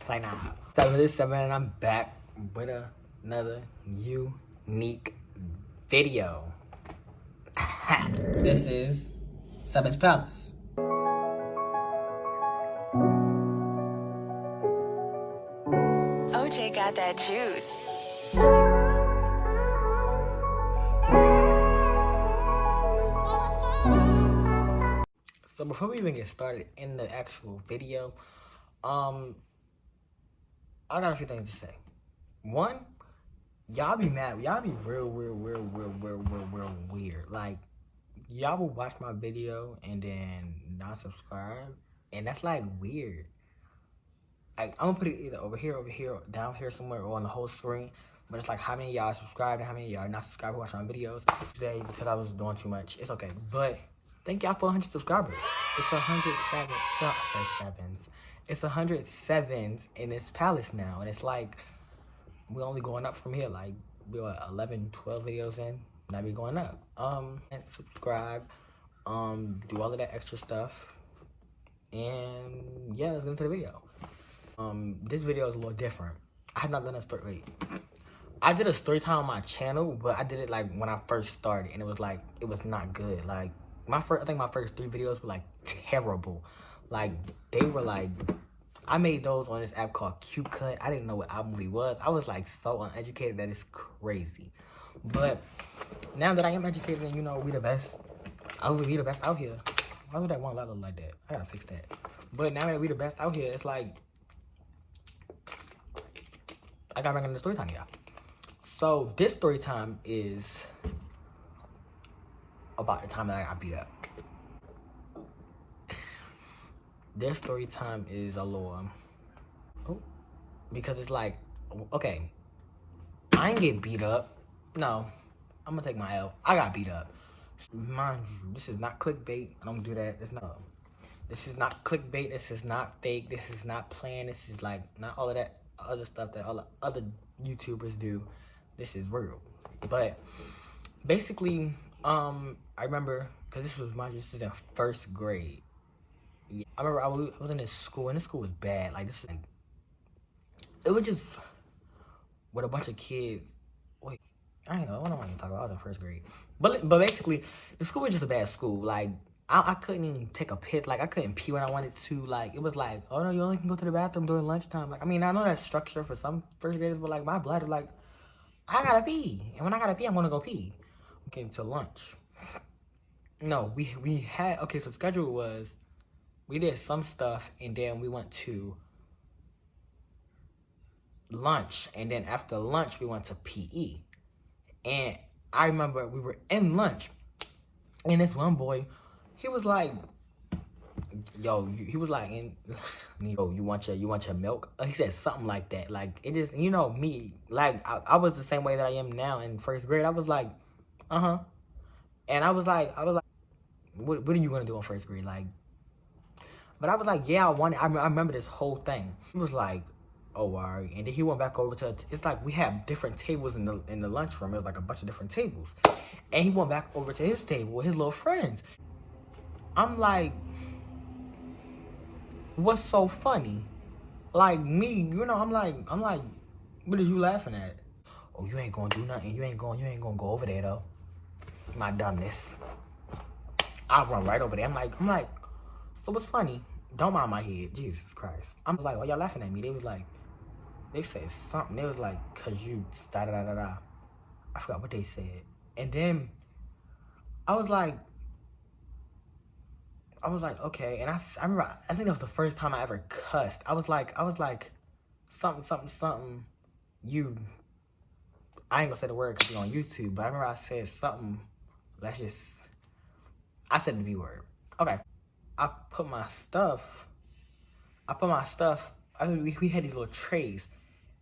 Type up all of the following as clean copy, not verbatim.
Play now. 7 and I'm back with another unique video. This is Seven's Palace. OJ got that juice. So before we even get started in the actual video, I got a few things to say. One, y'all be mad. Y'all be real weird. Like, y'all will watch my video and then not subscribe, and that's like weird. Like, I'm gonna put it either over here, down here somewhere, or on the whole screen. But it's like how many of y'all subscribed and how many of y'all not subscribed who watch my videos today because I was doing too much. It's okay, but thank y'all for 100 subscribers. It's 107. It's 107 in this palace now, and it's like we're only going up from here. Like we're 11, 12 videos in, now we going up. And subscribe, do all of that extra stuff, and yeah, let's get into the video. This video is a little different. I had not done a story. Wait, I did a story time on my channel, but I did it like when I first started, and it was like it was not good. Like I think my first 3 videos were like terrible. Like they were like, I made those on this app called Q-Cut. I didn't know what iMovie was. I was like so uneducated that it's crazy. But now that I am educated and you know we the best, I will be the best out here. Why would that one light look like that? I gotta fix that. But now that we the best out here, it's like I got back into the story time, y'all. So this story time is about the time that I got beat up. Their story time is a little, because it's like, okay, I ain't get beat up. No, I'm gonna take my L. I got beat up. Mind you, this is not clickbait. I don't do that. This is not clickbait. This is not fake. This is not planned. This is like not all of that other stuff that all the other YouTubers do. This is real. But basically, I remember, because this is in 1st grade. Yeah, I remember I was in this school, and this school was bad. Like, this was like, it was just with a bunch of kids. Wait, I don't know what I'm talking about. I was in 1st grade. But basically, the school was just a bad school. Like, I couldn't even take a piss. Like, I couldn't pee when I wanted to. Like, it was like, oh no, you only can go to the bathroom during lunchtime. Like, I mean, I know that's structure for some 1st graders, but like my bladder, like, I gotta pee. And when I gotta pee, I'm gonna go pee. Okay, to lunch. No, we had, okay, so the schedule was, we did some stuff, and then we went to lunch, and then after lunch, we went to PE. And I remember we were in lunch, and this one boy, he was like, yo, he was like, yo, you want your milk? He said something like that. Like, it just, you know, me, like, I was the same way that I am now in 1st grade. I was like, and I was like, what are you gonna do in 1st grade? Like, but I was like, yeah, I want it. I remember this whole thing. He was like, oh, all right. And then he went back over to, it's like we had different tables in the lunchroom. It was like a bunch of different tables. And he went back over to his table with his little friends. I'm like, what's so funny? Like, me, you know, I'm like, what are you laughing at? Oh, you ain't gonna do nothing. You ain't gonna go over there though. My dumbness. I'll run right over there. I'm like, so what's funny? Don't mind my head. Jesus Christ. I'm like, why y'all laughing at me? They was like, they said something. They was like, cause you da da da da da. I forgot what they said. And then I was like, okay. And I remember, I think that was the first time I ever cussed. I was like, something. You, I ain't gonna say the word because you're on YouTube, but I remember I said something. I said the B word. Okay. I put my stuff, I mean, we had these little trays,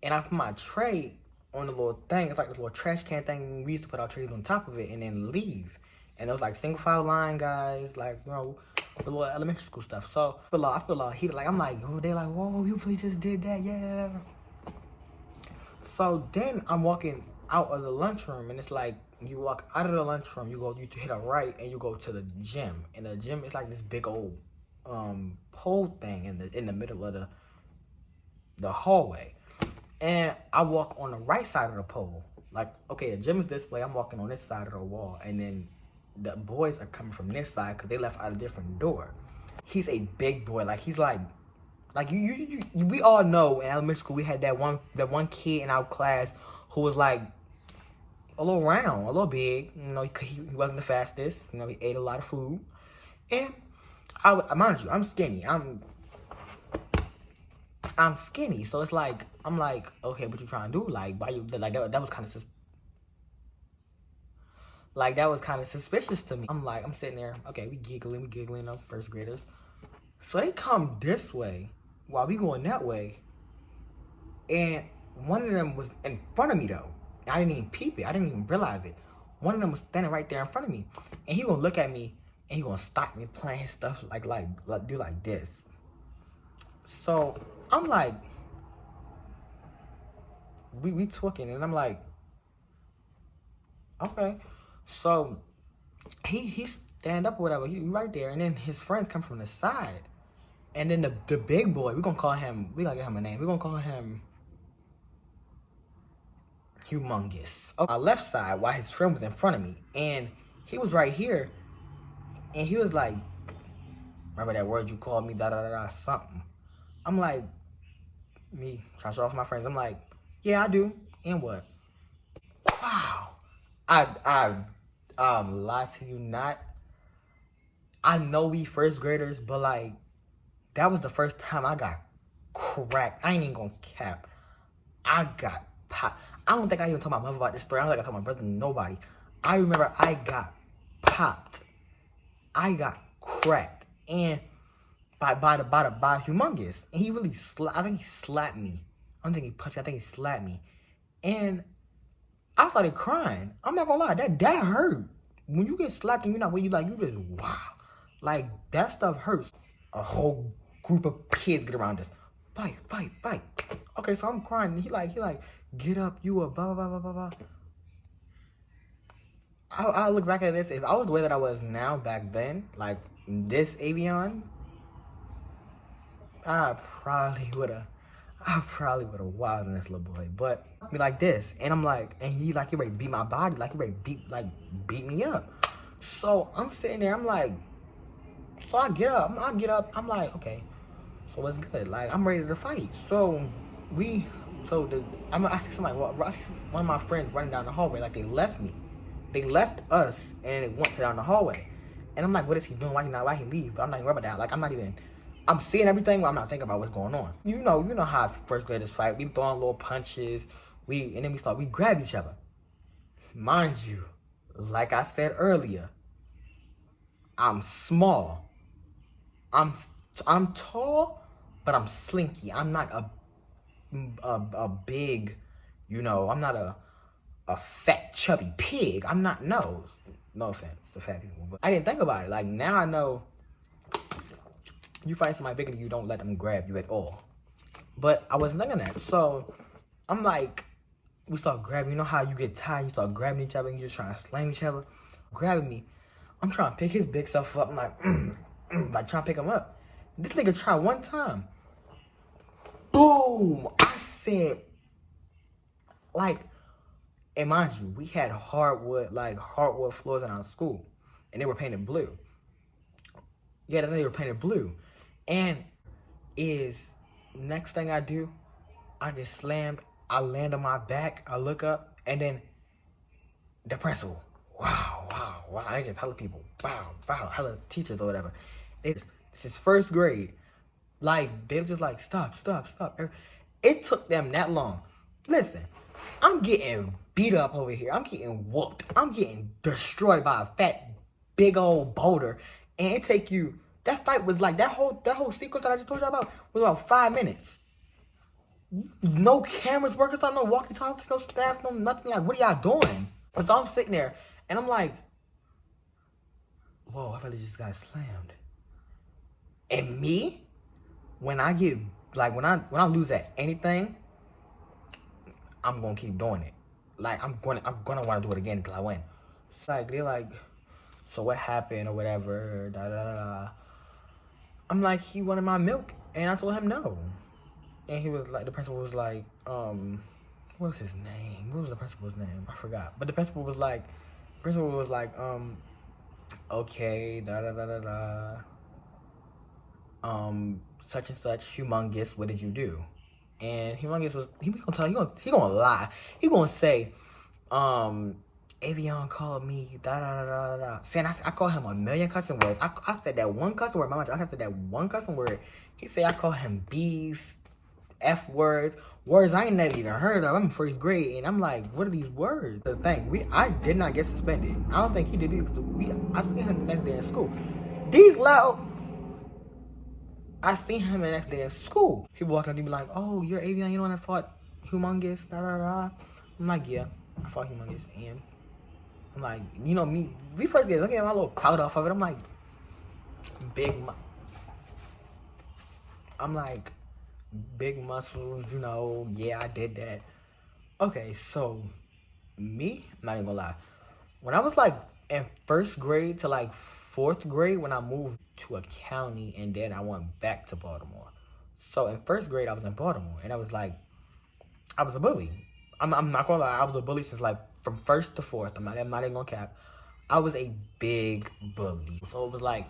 and I put my tray on the little thing. It's like this little trash can thing. We used to put our trays on top of it and then leave. And it was like single file line, guys, like, you know, the little elementary school stuff. So I feel heated. Like, I'm like, oh, they're like, whoa, you really just did that, yeah. So then I'm walking out of the lunchroom, and it's like, you walk out of the lunchroom, you hit a right, and you go to the gym. And the gym is like this big old pole thing in the middle of the the hallway. And I walk on the right side of the pole. Like, okay, the gym is this way. I'm walking on this side of the wall. And then the boys are coming from this side because they left out a different door. He's a big boy. Like, he's like we all know in elementary school we had that one kid in our class who was like a little round, a little big. You know, he wasn't the fastest. You know, he ate a lot of food. And mind you, I'm skinny. I'm skinny, so it's like I'm like, okay, what you trying to do? Like, why you like that was kind of that was kind of suspicious to me. I'm sitting there, okay, we giggling, up first graders. So they come this way while we going that way, and one of them was in front of me though. I didn't even peep it. I didn't even realize it. One of them was standing right there in front of me, and he gonna look at me and he gonna stop me playing his stuff like do like this. So I'm like, we talking, and I'm like, okay. So he stand up or whatever. He right there, and then his friends come from the side, and then the big boy. We gonna give him a name. We gonna call him Humongous. Okay. On left side, while his friend was in front of me, and he was right here, and he was like, remember that word you called me, da da da da something. I'm like, me trying to show off my friends. I'm like, yeah, I do. And what? Wow. I lie to you not. I know we first graders, but like that was the first time I got cracked. I ain't even gonna cap. I got popped. I don't think I even told my mother about this story. I don't think I told my brother, nobody. I remember I got popped. I got cracked. And by Humongous. And he really I think he slapped me. I don't think he punched me, I think he slapped me. And I started crying. I'm not gonna lie, that hurt. When you get slapped and you're not where you like, you just wow. Like that stuff hurts. A whole group of kids get around us. Fight. Okay, so I'm crying. And he like, get up, you a blah blah blah blah blah. I look back at this. If I was the way that I was now back then, like this Avion, I probably would have wilded this little boy. But be like this, and I'm like, and he ready to beat my body, like he ready to beat me up. So I'm sitting there, I'm like, so I get up, I'm like, okay, so what's good? Like I'm ready to fight. So I see somebody, one of my friends running down the hallway, like they left me. They left us and they went down the hallway. And I'm like, what is he doing? Why he leave? But I'm not even worried about that. Like I'm seeing everything, but I'm not thinking about what's going on. You know how first graders fight. We throwing little punches. And then we grab each other. Mind you, like I said earlier, I'm small. I'm tall, but I'm slinky. I'm not a big, I'm not a fat chubby pig. I'm not, no offense to fat people, but I didn't think about it. Like now I know you find somebody bigger than you, don't let them grab you at all. But I wasn't thinking that. So I'm like, we start grabbing. You know how you get tired, you start grabbing each other and you just trying to slam each other. Grabbing me. I'm trying to pick his big self up. I'm like, like trying to pick him up. This nigga tried one time. Boom! I said, like, and mind you, we had hardwood floors in our school. And they were painted blue. Yeah, they were painted blue. And next thing I do, I get slammed. I land on my back. I look up. And then the principal. Wow. I just hella people. Wow. Hella teachers or whatever. This is first grade. Like, they were just like, stop. It took them that long. Listen, I'm getting beat up over here. I'm getting whooped. I'm getting destroyed by a fat, big old boulder. And it take you, that fight was like, that whole sequence that I just told you about was about 5 minutes. No cameras working, no walkie-talkies, no staff, no nothing. Like, what are y'all doing? So I'm sitting there, and I'm like, whoa, I really just got slammed. And me, when I get, like, when I lose at anything, I'm gonna keep doing it. Like, I'm gonna want to do it again until I win. It's like, they're like, so what happened or whatever, da da da da. I'm like, he wanted my milk, and I told him no. And he was like, the principal was like, what was his name? What was the principal's name? I forgot. But the principal was like, okay, da da da da da. Such and such, humongous, what did you do? And humongous was, he gonna tell, he gonna lie. He gonna say, Avion called me, da da da da da. Saying I called him a million cussing words. I said that one cussing word, mama. I said that one cussing word. He said I called him B's, F words I ain't never even heard of. I'm in first grade, and I'm like, what are these words? The thing, I did not get suspended. I don't think he did either. I seen him the next day in school. These loud. I seen him the next day in school. People walk up and be like, oh, you're Avion, you know when I fought humongous, da da da. I'm like, yeah, I fought humongous, and I'm like, you know me, we first get looking at my little clout off of it. I'm like, big muscles, you know, yeah, I did that. Okay, so me, I'm not even gonna lie. When I was like in first grade to like fourth grade, when I moved to a county and then I went back to Baltimore. So in first grade, I was in Baltimore and I was a bully. I'm not gonna lie, I was a bully since like from first to fourth. I'm not even gonna cap. I was a big bully. So it was like,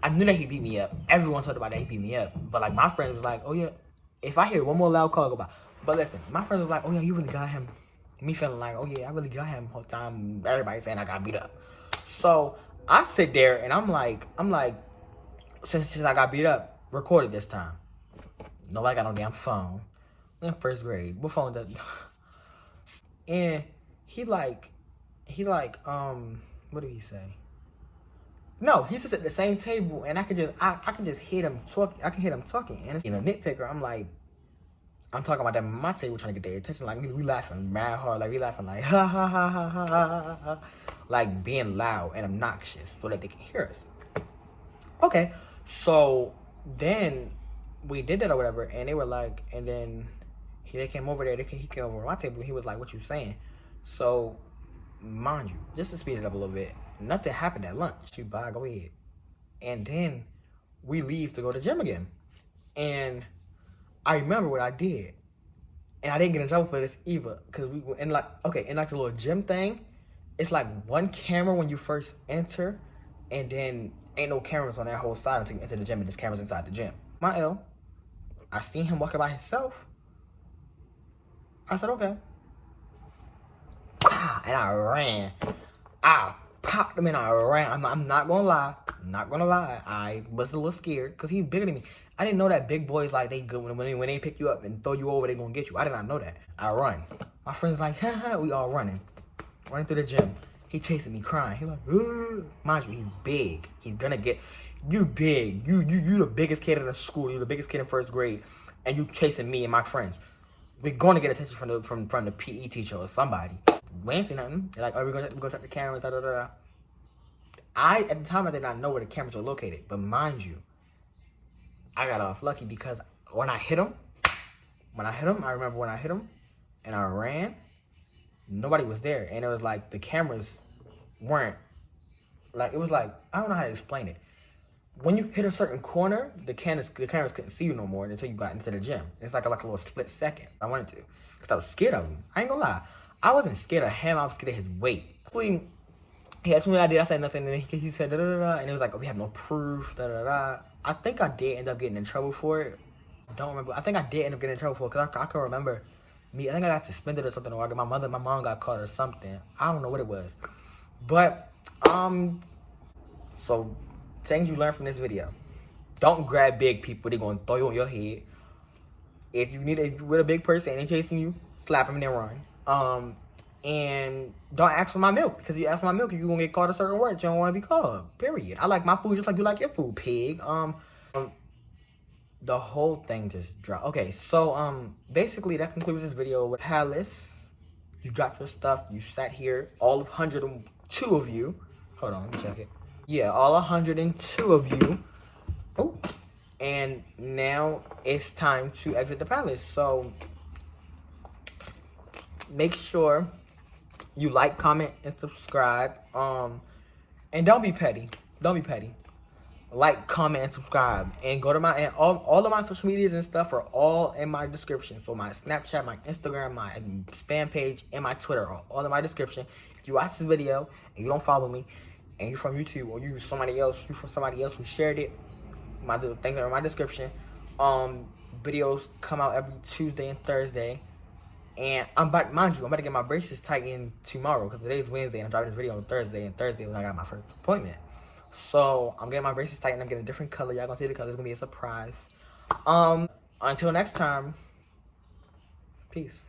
I knew that he beat me up. Everyone talked about that he beat me up. But like my friends was like, oh yeah, if I hear one more loud call, go by. But listen, my friends was like, oh yeah, you really got him. Me feeling like, oh yeah, I really got him the whole time. Everybody saying I got beat up. So I sit there and I'm like, since I got beat up, recorded this time. Nobody got no damn phone. In first grade. What phone does? And he like, what did he say? No, he sits at the same table, and I can just hear him talk. I can hear him talking, and it's, nitpicker. I'm talking about them at my table, trying to get their attention. Like we laughing mad hard, like we laughing like ha ha ha ha ha ha ha, like being loud and obnoxious so that they can hear us. Okay, so then we did that or whatever, and they were like, and then they came over there. He came over to my table. And he was like, "What you saying?" So, mind you, just to speed it up a little bit, nothing happened at lunch. You buy, go ahead, and then we leave to go to the gym again. And I remember what I did, and I didn't get in trouble for this either, because we were in like the little gym thing. It's like one camera when you first enter, and then ain't no cameras on that whole side until you enter the gym, and there's cameras inside the gym. My L, I seen him walking by himself. I said, okay. And I ran. I popped him and I ran. I'm not gonna lie. I was a little scared because he's bigger than me. I didn't know that big boys, like, they good when they pick you up and throw you over, they gonna get you. I did not know that. I run. My friend's like, ha, we all running through the gym. He chasing me, crying. He like, ugh. Mind you, he's big. He's gonna get you big. You the biggest kid in the school. You the biggest kid in first grade, and you chasing me and my friends. We're going to get attention from the PE teacher or somebody. We ain't see nothing. They're like, oh, we're gonna check the cameras, da da da. At the time I did not know where the cameras were located, but mind you, I got off lucky because when I hit him, I remember when I hit him and I ran, nobody was there, and it was like the cameras weren't, like, it was like, I don't know how to explain it. When you hit a certain corner, the cameras couldn't see you no more until you got into the gym. It's like a little split second. I wanted to, because I was scared of him. I ain't gonna lie. I wasn't scared of him. I was scared of his weight. He asked me what I did. I said nothing. And he said, da da da. And it was like, oh, we have no proof, da da da. I think I did end up getting in trouble for it. I don't remember. I think I did end up getting in trouble for it, because I can remember me. I think I got suspended or something, or my mom got caught or something. I don't know what it was. But, so things you learn from this video: don't grab big people. They're gonna throw you on your head. If you're with a big person and they're chasing you, slap them and then run. And don't ask for my milk, because if you ask for my milk, you're gonna get called a certain word you don't want to be called. Period. I like my food just like you like your food, pig. The whole thing just dropped. Okay, so basically that concludes this video with Palace. You dropped your stuff. You sat here, all of 102 of you. Hold on, let me check it. Yeah, all 102 of you. Oh, and now it's time to exit the palace. So make sure you like, comment, and subscribe. And don't be petty. Don't be petty. like, comment, and subscribe. And go to my, and all of my social medias and stuff are all in my description. So my Snapchat, my Instagram, my spam page, and my Twitter are all in my description. If you watch this video and you don't follow me, and you're from YouTube, or you somebody else, you from somebody else who shared it, my things are in my description. Videos come out every Tuesday and Thursday. And I'm about, mind you, I'm about to get my braces tightened tomorrow because today's Wednesday and I'm dropping this video on Thursday. And Thursday when I got my first appointment. So I'm getting my braces tightened. I'm getting a different color. Y'all gonna see the color. It's gonna be a surprise. Until next time, peace.